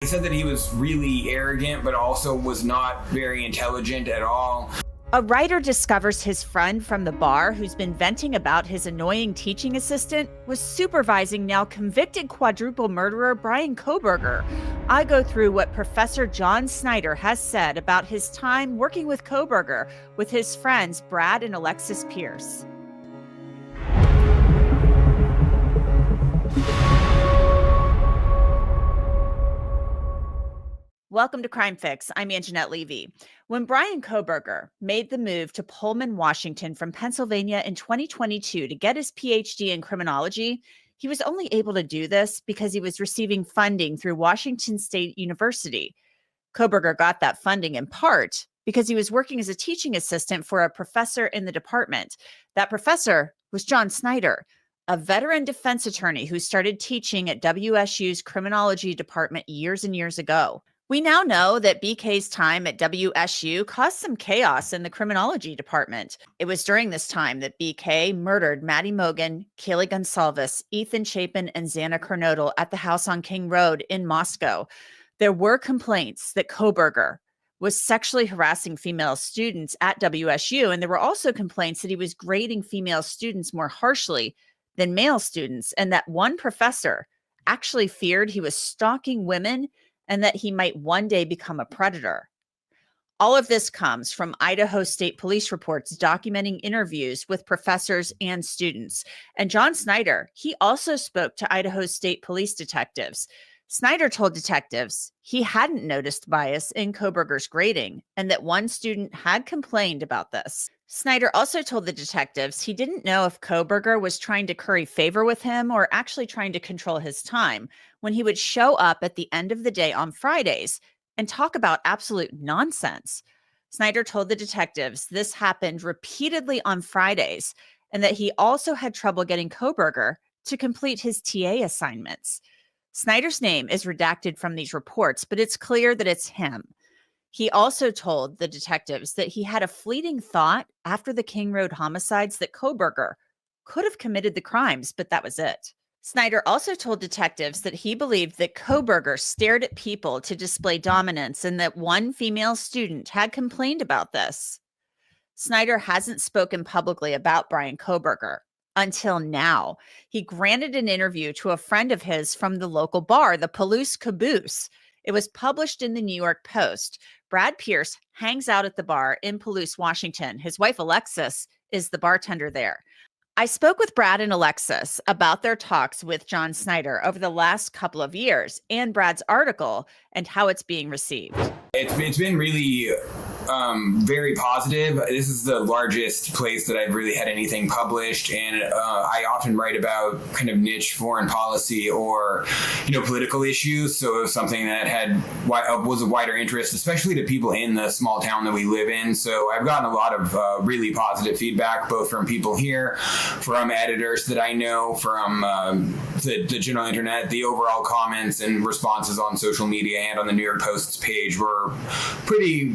They said that he was really arrogant, but also was not very intelligent at all. A writer discovers his friend from the bar, who's been venting about his annoying teaching assistant, was supervising now convicted quadruple murderer Bryan Kohberger. I go through what Professor John Snyder has said about his time working with Kohberger with his friends Brad and Alexis Pearce. Welcome to Crime Fix. I'm Angenette Levy. When Bryan Kohberger made the move to Pullman, Washington from Pennsylvania in 2022 to get his PhD in criminology, he was only able to do this because he was receiving funding through Washington State University. Kohberger got that funding in part because he was working as a teaching assistant for a professor in the department. That professor was John Snyder, a veteran defense attorney who started teaching at WSU's criminology department years and years ago. We now know that BK's time at WSU caused some chaos in the criminology department. It was during this time that BK murdered Maddie Mogen, Kaylee Gonsalves, Ethan Chapin, and Xana Kernodle at the house on King Road in Moscow. There were complaints that Kohberger was sexually harassing female students at WSU, and there were also complaints that he was grading female students more harshly than male students, and that one professor actually feared he was stalking women and that he might one day become a predator. All of this comes from Idaho State Police reports documenting interviews with professors and students. And John Snyder, he also spoke to Idaho State Police detectives. Snyder told detectives he hadn't noticed bias in Kohberger's grading and that one student had complained about this. Snyder also told the detectives he didn't know if Kohberger was trying to curry favor with him or actually trying to control his time when he would show up at the end of the day on Fridays and talk about absolute nonsense. Snyder told the detectives this happened repeatedly on Fridays and that he also had trouble getting Kohberger to complete his TA assignments. Snyder's name is redacted from these reports, but it's clear that it's him. He also told the detectives that he had a fleeting thought after the King Road homicides that Kohberger could have committed the crimes, but that was it. Snyder also told detectives that he believed that Kohberger stared at people to display dominance and that one female student had complained about this. Snyder hasn't spoken publicly about Bryan Kohberger until now. He granted an interview to a friend of his from the local bar, the Palouse Caboose. It was published in the New York Post. Brad Pearce hangs out at the bar in Palouse, Washington. His wife, Alexis, is the bartender there. I spoke with Brad and Alexis about their talks with John Snyder over the last couple of years and Brad's article and how it's being received. It's been really very positive. This is the largest place that I've really had anything published, and I often write about kind of niche foreign policy or, political issues. So it was something that was a wider interest, especially to people in the small town that we live in. So I've gotten a lot of really positive feedback, both from people here, from editors that I know, from the general internet. The overall comments and responses on social media and on the New York Post's page were pretty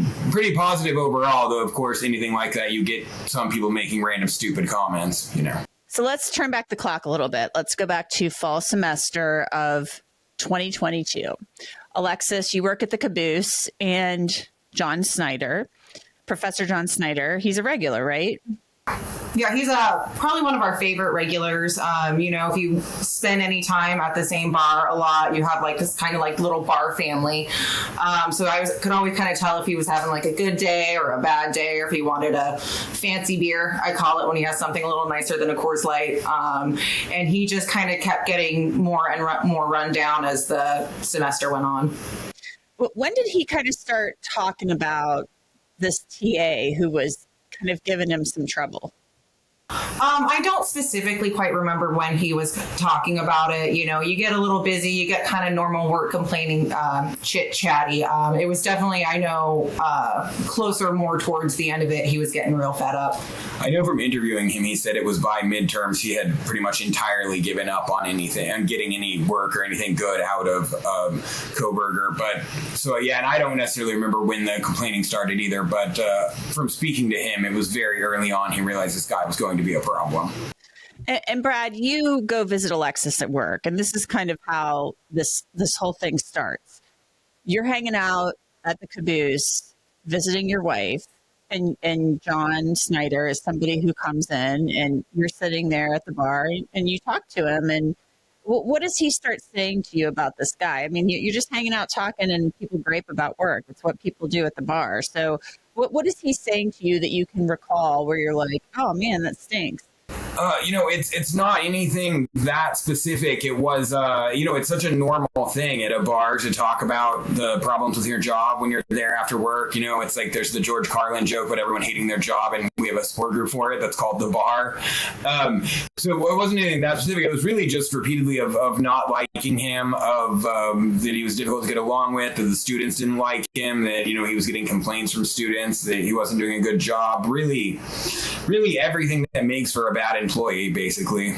positive overall, though of course anything like that you get some people making random stupid comments. So let's turn back the clock a little bit. Let's go back to fall semester of 2022. Alexis, you work at the Caboose, and John Snyder, Professor John Snyder, he's a regular, right? Yeah, he's probably one of our favorite regulars. If you spend any time at the same bar a lot, you have like this kind of like little bar family. So I could always kind of tell if he was having like a good day or a bad day, or if he wanted a fancy beer, I call it, when he has something a little nicer than a Coors Light. And he just kind of kept getting more and more run down as the semester went on. When did he kind of start talking about this TA who was kind of giving him some trouble? I don't specifically quite remember when he was talking about it. You get a little busy, you get kind of normal work complaining, chit chatty. It was definitely, I know, closer more towards the end of it, he was getting real fed up. I know from interviewing him, he said it was by midterms he had pretty much entirely given up on anything, on getting any work or anything good out of Kohberger. But so, yeah, and I don't necessarily remember when the complaining started either, but from speaking to him, it was very early on he realized this guy was going to be a problem. And Brad, you go visit Alexis at work, and this is kind of how this whole thing starts. you're hanging out at the caboose, visiting your wife, and John Snyder is somebody who comes in, and you're sitting there at the bar, and you talk to him, and what does he start saying to you about this guy? I mean, you're just hanging out talking, and people gripe about work. It's what people do at the bar. So what is he saying to you that you can recall where you're like, oh man, that stinks? It's not anything that specific. It was, it's such a normal thing at a bar to talk about the problems with your job when you're there after work. It's like there's the George Carlin joke about everyone hating their job, and we have a support group for it that's called The Bar. So it wasn't anything that specific. It was really just repeatedly of not liking him, of that he was difficult to get along with, that the students didn't like him, that, he was getting complaints from students, that he wasn't doing a good job. Really everything that makes for a bad employee, basically.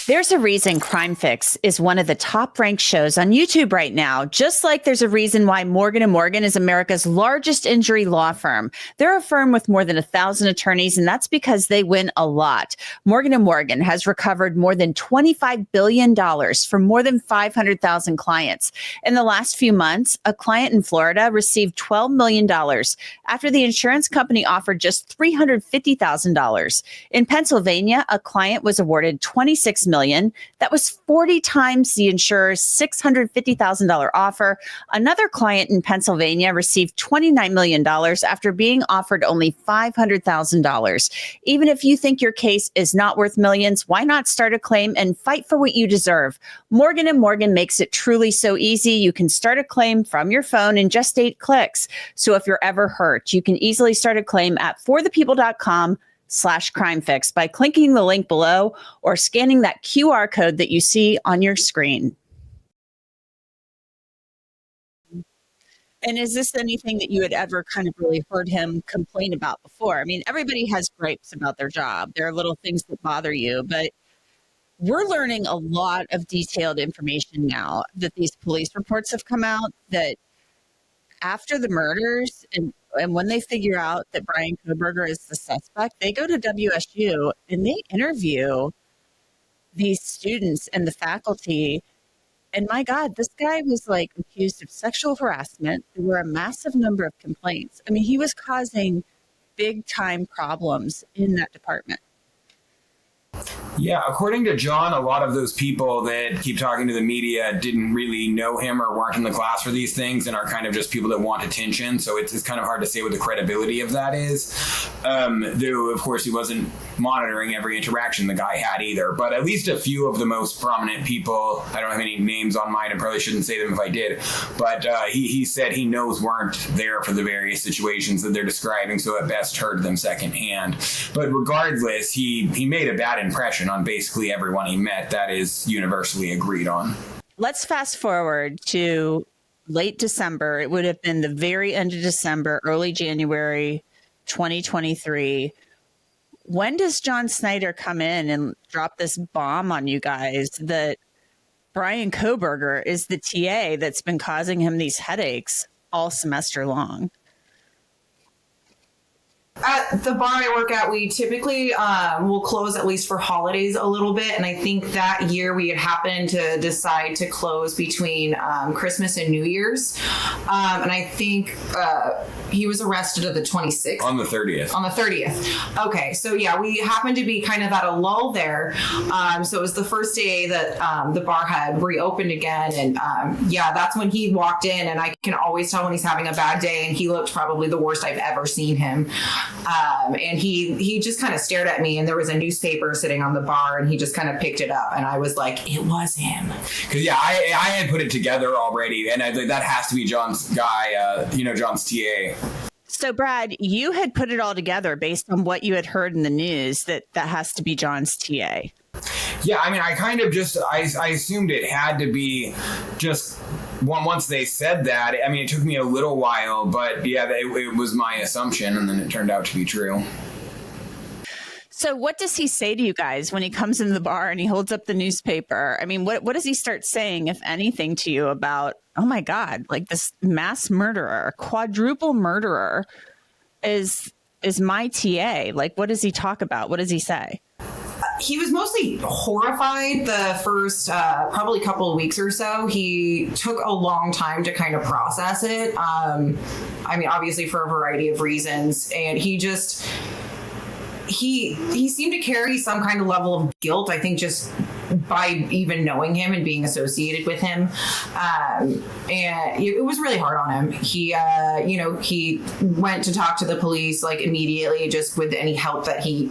There's a reason Crime Fix is one of the top-ranked shows on YouTube right now, just like there's a reason why Morgan & Morgan is America's largest injury law firm. They're a firm with more than 1,000 attorneys, and that's because they win a lot. Morgan & Morgan has recovered more than $25 billion from more than 500,000 clients. In the last few months, a client in Florida received $12 million after the insurance company offered just $350,000. In Pennsylvania, a client was awarded $26 million. That was 40 times the insurer's $650,000 offer. Another client in Pennsylvania received $29 million after being offered only $500,000. Even if you think your case is not worth millions, why not start a claim and fight for what you deserve? Morgan & Morgan makes it truly so easy. You can start a claim from your phone in just 8 clicks. So if you're ever hurt, you can easily start a claim at forthepeople.com/crimefix by clicking the link below or scanning that QR code that you see on your screen. And is this anything that you had ever kind of really heard him complain about before? I mean, everybody has gripes about their job. There are little things that bother you, but we're learning a lot of detailed information now that these police reports have come out, that after the murders and when they figure out that Bryan Kohberger is the suspect, they go to WSU and they interview these students and the faculty. And my God, this guy was like accused of sexual harassment. There were a massive number of complaints. I mean, he was causing big time problems in that department. Yeah, according to John, a lot of those people that keep talking to the media didn't really know him or weren't in the class for these things and are kind of just people that want attention. So it's kind of hard to say what the credibility of that is. Though, of course, he wasn't monitoring every interaction the guy had either. But at least a few of the most prominent people, I don't have any names on mine, I probably shouldn't say them if I did, but he said he knows weren't there for the various situations that they're describing, so at best heard them secondhand. But regardless, he made a bad impression on basically everyone he met. That is universally agreed on. Let's fast forward to late December. It would have been the very end of December, early January 2023. When does John Snyder come in and drop this bomb on you guys that Bryan Kohberger is the TA that's been causing him these headaches all semester long? At the bar I work at, we typically will close at least for holidays a little bit. And I think that year we had happened to decide to close between Christmas and New Year's. And I think he was arrested at the 26th. On the 30th. On the 30th. Okay. So yeah, we happened to be kind of at a lull there. So it was the first day that the bar had reopened again. And yeah, that's when he walked in, and I can always tell when he's having a bad day, and he looked probably the worst I've ever seen him. And he just kind of stared at me, and there was a newspaper sitting on the bar, and he just kind of picked it up, and I was like, it was him. Because yeah, I had put it together already, and I think that has to be John's guy, John's TA. So Brad, you had put it all together based on what you had heard in the news that has to be John's TA. Yeah, I mean, I kind of just, I assumed it had to be just once they said that. I mean, it took me a little while, but yeah, it was my assumption, and then it turned out to be true. So what does he say to you guys when he comes in the bar and he holds up the newspaper? I mean, what does he start saying, if anything, to you about, oh my God, like this mass murderer, quadruple murderer is my TA? Like, what does he talk about? What does he say? He was mostly horrified the first probably couple of weeks or so. He took a long time to kind of process it. I mean, obviously for a variety of reasons. And he seemed to carry some kind of level of guilt, I think, just by even knowing him and being associated with him. And it was really hard on him. He went to talk to the police like immediately, just with any help that he,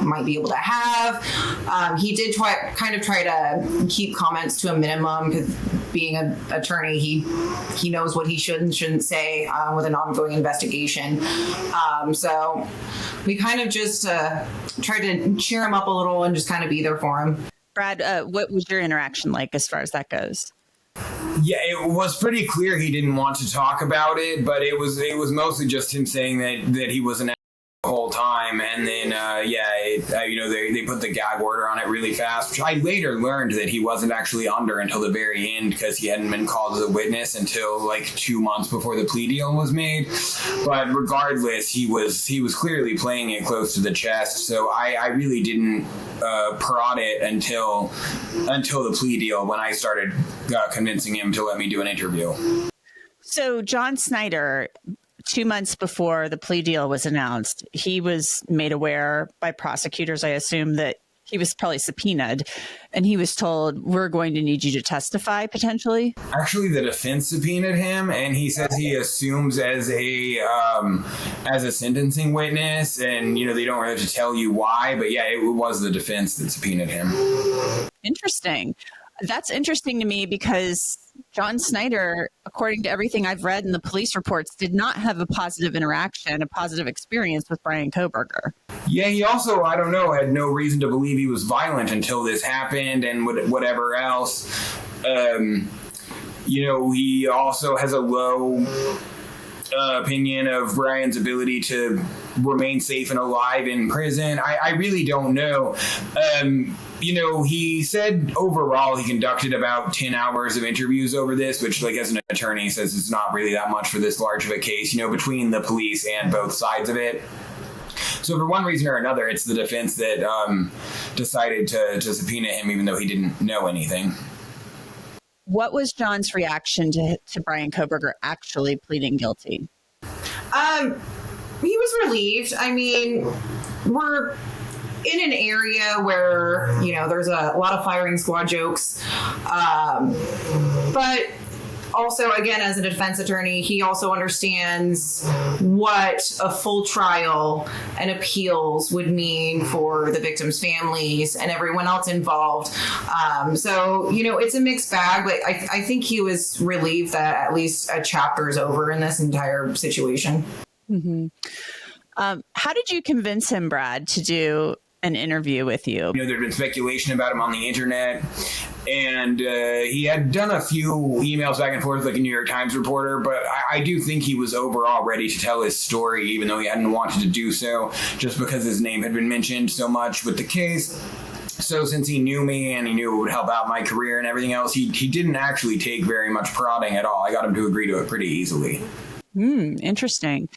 might be able to have. He did try to keep comments to a minimum, because being an attorney, he knows what he should and shouldn't say with an ongoing investigation. So we kind of just tried to cheer him up a little and just kind of be there for him. Brad, what was your interaction like as far as that goes? Yeah, it was pretty clear he didn't want to talk about it, but it was mostly just him saying that he was an the whole time, and then they put the gag order on it really fast, which I later learned that he wasn't actually under until the very end, because he hadn't been called as a witness until like 2 months before the plea deal was made. But regardless, he was clearly playing it close to the chest, so I really didn't prod it until the plea deal, when I started convincing him to let me do an interview. So John Snyder, 2 months before the plea deal was announced, he was made aware by prosecutors, I assume, that he was probably subpoenaed, and he was told, we're going to need you to testify potentially. Actually, the defense subpoenaed him, and he says he assumes as a sentencing witness, and they don't really have to tell you why, but yeah, it was the defense that subpoenaed him. Interesting. That's interesting to me, because John Snyder, according to everything I've read in the police reports, did not have a positive interaction, a positive experience with Bryan Kohberger. Yeah, he also, I don't know, had no reason to believe he was violent until this happened and whatever else. He also has a low opinion of Bryan's ability to remain safe and alive in prison. I really don't know. He said overall he conducted about 10 hours of interviews over this, which, like, as an attorney, says it's not really that much for this large of a case, between the police and both sides of it. So for one reason or another, it's the defense that decided to subpoena him, even though he didn't know anything. What was John's reaction to Bryan Kohberger actually pleading guilty? He was relieved. I mean, we're in an area where, there's a lot of firing squad jokes. But also, again, as a defense attorney, he also understands what a full trial and appeals would mean for the victims' families and everyone else involved. So, it's a mixed bag, but I think he was relieved that at least a chapter is over in this entire situation. Mm-hmm. How did you convince him, Brad, to do an interview with you? There'd been speculation about him on the internet, and he had done a few emails back and forth like a New York Times reporter, but I do think he was overall ready to tell his story, even though he hadn't wanted to do so, just because his name had been mentioned so much with the case. So since he knew me and he knew it would help out my career and everything else, he didn't actually take very much prodding at all. I got him to agree to it pretty easily. Interesting.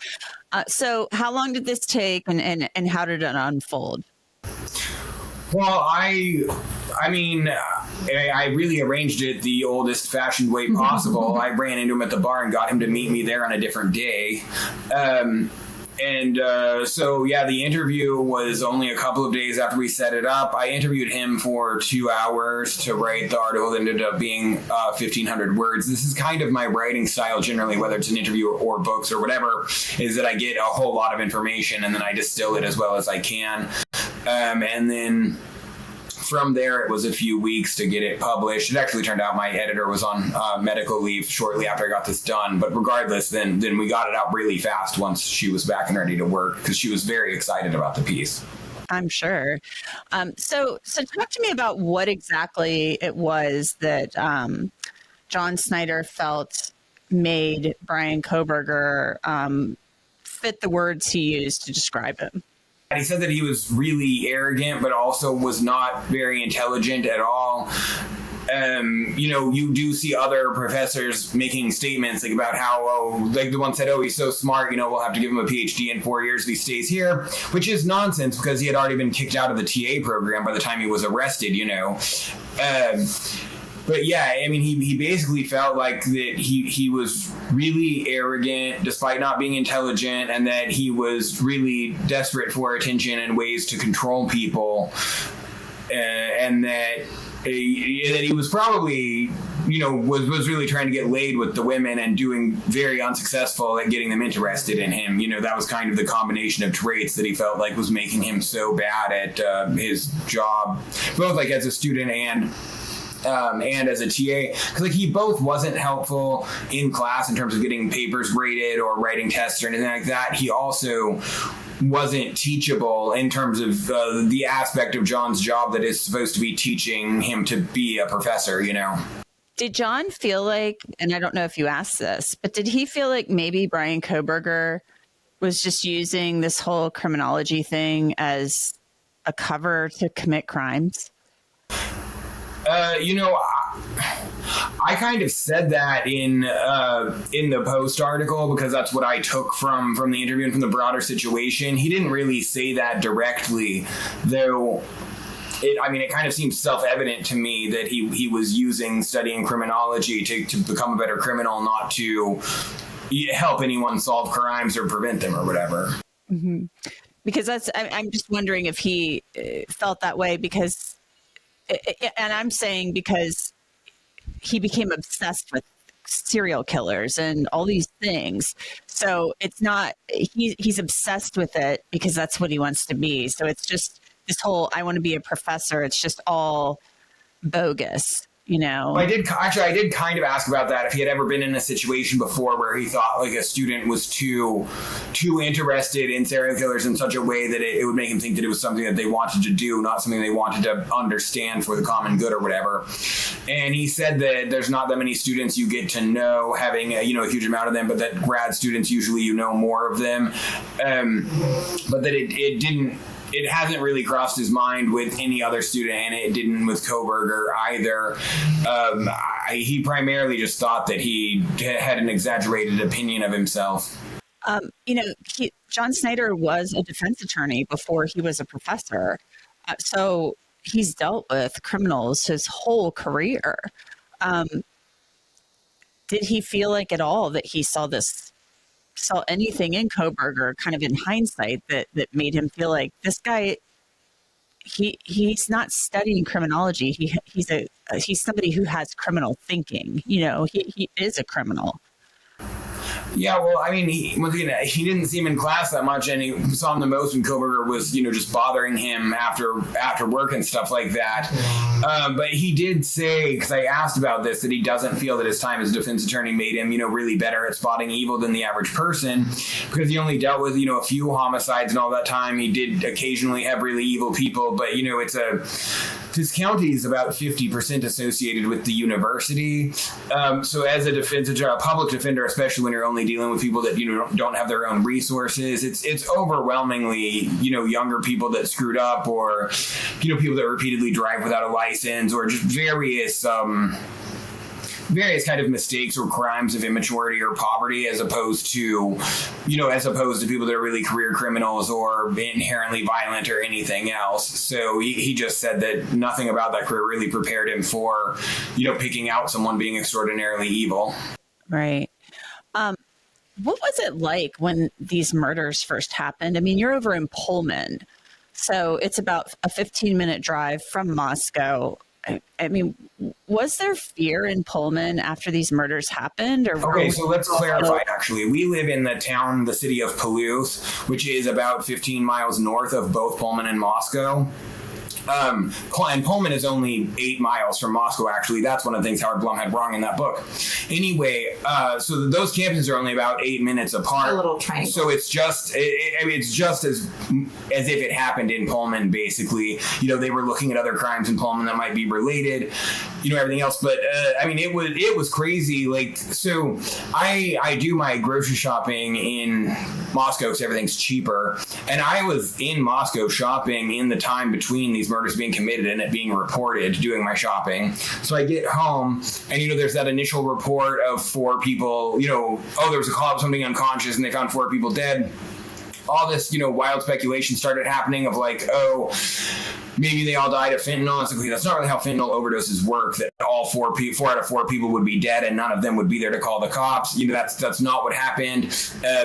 So how long did this take, and how did it unfold? Well, I really arranged it the oldest fashioned way possible. I ran into him at the bar and got him to meet me there on a different day. The interview was only a couple of days after we set it up. I interviewed him for 2 hours to write the article that ended up being 1,500 words. This is kind of my writing style generally, whether it's an interview or books or whatever, is that I get a whole lot of information and then I distill it as well as I can. And then from there, it was a few weeks to get it published. It actually turned out my editor was on medical leave shortly after I got this done. But regardless, then we got it out really fast once she was back and ready to work, because she was very excited about the piece. I'm sure. So talk to me about what exactly it was that John Snyder felt made Bryan Kohberger fit the words he used to describe him. He said that he was really arrogant, but also was not very intelligent at all. you do see other professors making statements like about how, like the one said, he's so smart, we'll have to give him a PhD in 4 years if he stays here, which is nonsense because he had already been kicked out of the TA program by the time he was arrested, But yeah, I mean, he basically felt like that he was really arrogant despite not being intelligent, and that he was really desperate for attention and ways to control people, and that he was probably, was really trying to get laid with the women and doing very unsuccessful at getting them interested in him. That was kind of the combination of traits that he felt like was making him so bad at his job, both like as a student and as a TA, because like he both wasn't helpful in class in terms of getting papers graded or writing tests or anything like that. He also wasn't teachable in terms of the aspect of John's job that is supposed to be teaching him to be a professor, Did John feel like, and I don't know if you asked this, but did he feel like maybe Bryan Kohberger was just using this whole criminology thing as a cover to commit crimes? I kind of said that in the Post article because that's what I took from the interview and from the broader situation. He didn't really say that directly, though. It kind of seems self-evident to me that he was using studying criminology to become a better criminal, not to help anyone solve crimes or prevent them or whatever. Mm-hmm. Because I'm just wondering if he felt that way because. And I'm saying because he became obsessed with serial killers and all these things. So it's not, he's obsessed with it because that's what he wants to be. So it's just this whole, I want to be a professor. It's just all bogus. I did kind of ask about that, if he had ever been in a situation before where he thought like a student was too interested in serial killers in such a way that it would make him think that it was something that they wanted to do, not something they wanted to understand for the common good or whatever. And he said that there's not that many students you get to know having a huge amount of them, but that grad students usually more of them, but that it hasn't really crossed his mind with any other student, and it didn't with Kohberger either. He primarily just thought that he had an exaggerated opinion of himself. John Snyder was a defense attorney before he was a professor. So he's dealt with criminals his whole career. Did he feel like at all that he saw anything in Kohberger kind of in hindsight that made him feel like this guy, he's not studying criminology. He's somebody who has criminal thinking. He is a criminal. Yeah, well, he didn't see him in class that much, and he saw him the most when Kohberger was, just bothering him after work and stuff like that. But he did say, because I asked about this, that he doesn't feel that his time as a defense attorney made him, really better at spotting evil than the average person, because he only dealt with, a few homicides and all that time. He did occasionally have really evil people, but, his county is about 50% associated with the university. So as a public defender, especially when you're only dealing with people that don't have their own resources, it's overwhelmingly younger people that screwed up, or people that repeatedly drive without a license, or just various kind of mistakes or crimes of immaturity or poverty, as opposed to people that are really career criminals or inherently violent or anything else. So he just said that nothing about that career really prepared him for, picking out someone being extraordinarily evil. Right. What was it like when these murders first happened? You're over in Pullman, so it's about a 15-minute drive from Moscow. Was there fear in Pullman after these murders happened? Okay, so let's clarify, actually. We live in the city of Palouse, which is about 15 miles north of both Pullman and Moscow. And Pullman is only 8 miles from Moscow, actually. That's one of the things Howard Blum had wrong in that book. Anyway, so those campuses are only about 8 minutes apart. A little triangle. So it's just, it's just as if it happened in Pullman, basically. They were looking at other crimes in Pullman that might be related, everything else. But, it was crazy. So I do my grocery shopping in Moscow because everything's cheaper. And I was in Moscow shopping in the time between these these murders being committed and it being reported doing my shopping. So I get home and, there's that initial report of 4 people, there was a call of somebody unconscious and they found 4 people dead. All this, wild speculation started happening of like, maybe they all died of fentanyl. It's like, that's not really how fentanyl overdoses work, that all 4 out of 4 people would be dead and none of them would be there to call the cops. That's not what happened.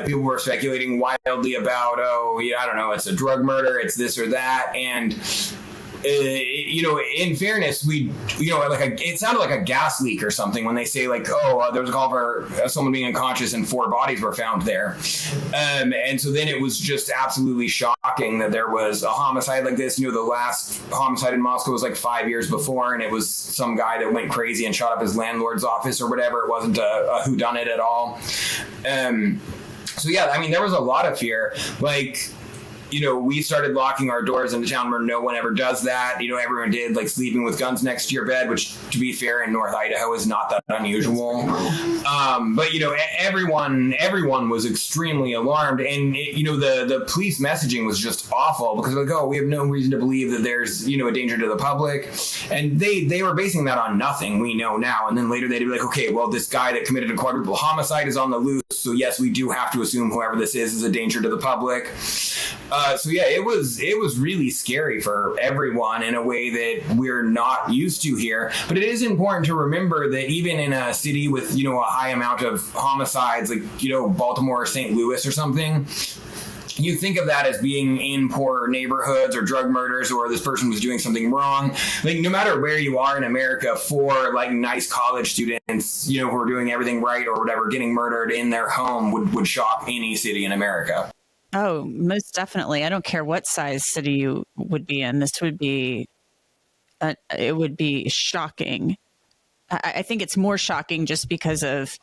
People were speculating wildly about, I don't know, it's a drug murder, it's this or that. And in fairness, it sounded like a gas leak or something when they say like, there was a call for someone being unconscious and 4 bodies were found there. And so then it was just absolutely shocking that there was a homicide like this. The last homicide in Moscow was like 5 years before, and it was some guy that went crazy and shot up his landlord's office or whatever. It wasn't a whodunit at all. So yeah, there was a lot of fear. Like, we started locking our doors in a town where no one ever does that. Everyone did, like sleeping with guns next to your bed, which, to be fair, in North Idaho is not that unusual. But everyone was extremely alarmed, and the police messaging was just awful because like, we have no reason to believe that there's a danger to the public, and they were basing that on nothing we know now. And then later they'd be like, okay, well, this guy that committed a quadruple homicide is on the loose, so yes, we do have to assume whoever this is a danger to the public. So yeah, it was really scary for everyone in a way that we're not used to here. But it is important to remember that even in a city with, a high amount of homicides, like, Baltimore or St. Louis or something, you think of that as being in poor neighborhoods or drug murders or this person was doing something wrong. Like, no matter where you are in America, 4 like nice college students, who are doing everything right or whatever, getting murdered in their home would shock any city in America. Oh, most definitely. I don't care what size city you would be in. This would be, it would be shocking. I think it's more shocking just because of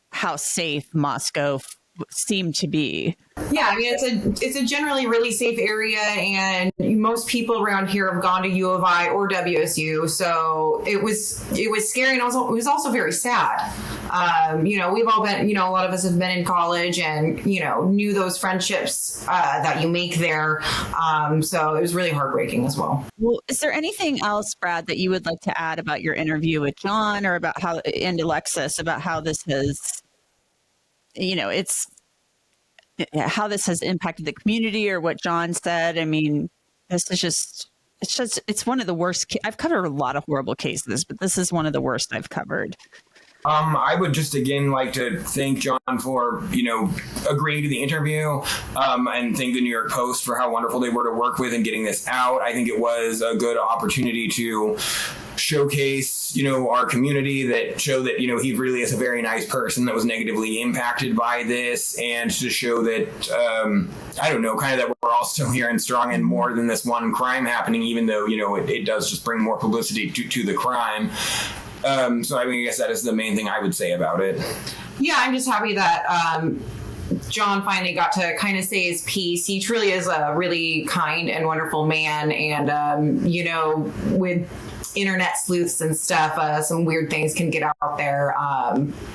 how safe Moscow seemed to be. Yeah, it's a generally really safe area, and most people around here have gone to U of I or WSU, so it was scary, and also it was also very sad. We've all been, a lot of us have been in college and knew those friendships that you make there. So it was really heartbreaking as well. Well, is there anything else, Brad, that you would like to add about your interview with John or about and Alexis, about how this has, how this has impacted the community or what John said? This is it's one of the worst. I've covered a lot of horrible cases, but this is one of the worst I've covered. I would just again like to thank John for, agreeing to the interview, and thank the New York Post for how wonderful they were to work with and getting this out. I think it was a good opportunity to showcase, our community, that show that, he really is a very nice person that was negatively impacted by this, and to show that, that we're all still here and strong and more than this one crime happening, even though, it does just bring more publicity to the crime. So I guess that is the main thing I would say about it. Yeah, I'm just happy that John finally got to kind of say his piece. He truly is a really kind and wonderful man, and with internet sleuths and stuff, some weird things can get out there,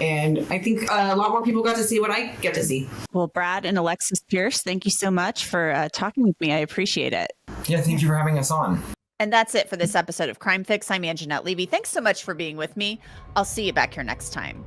and I think a lot more people got to see what I get to see. Well, Brad and Alexis Pearce, thank you so much for talking with me. I appreciate it. Yeah, thank you for having us on. And that's it for this episode of Crime Fix. I'm Angenette Levy. Thanks so much for being with me. I'll see you back here next time.